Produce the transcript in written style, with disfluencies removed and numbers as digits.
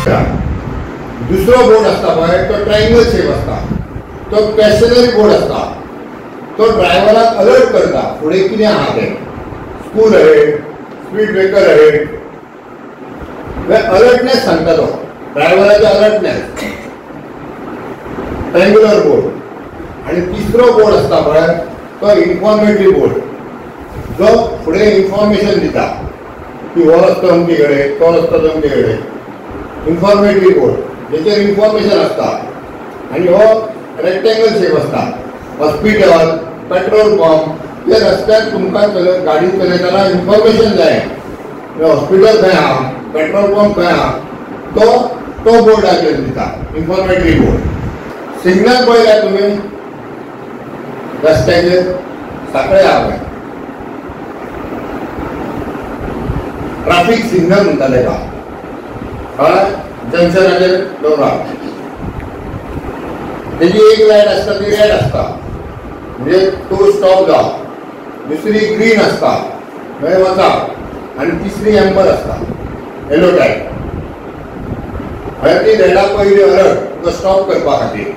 दुसरो बोर्ड असता पळय तो ट्रायंगल शेप असता, तो स्टेशनरी बोर्ड असता, तो ड्रायव्हराक अलर्ट करता फुडें कितें आहा तें, स्कूल आहे, स्पीड ब्रेकर आहे, अलर्टनेस सांगता तो ड्रायव्हराचे अलर्टनेस. Triangular board. आणि तिसरो बोर्ड असता पळय तो इन्फॉर्मेटरी बोर्ड, जो फुडें इन्फॉर्मेशन दिता की हो रस्तो अमके कडेन, तो रस्तो अमके कडेन. इन्फॉर्मेटरी बोर्ड जेचेर इन्फॉर्मेशन असता. आणि हो रेक्टेंगल शेप असता. हॉस्पिटल, पेट्रोल पंप हे रस्त्यार तुमकां गाडी चलयतना इन्फॉर्मेशन जाय, हॉस्पिटल खंय आहा, पेट्रोल पंप खंय आहा, तो बोर्डाचेर दिता, इन्फॉर्मेटरी बोर्ड. सिग्नल पळयल्यार तुमी रस्त्याचेर साखळे आहा पळय, ट्रॅफिक सिग्नल म्हणटा तेका, कळ्ळें, जंक्शनाचेर दवरप. तेजी एक लायट असता ती रेड असता, म्हणजे तो स्टॉप जावप. दुसरी ग्रीन असता म्हणजे वचप, आणि तिसरी एम्बर असता येलो टायप. ती रेडा पयली अलर्ट तो स्टॉप करपा खातीर.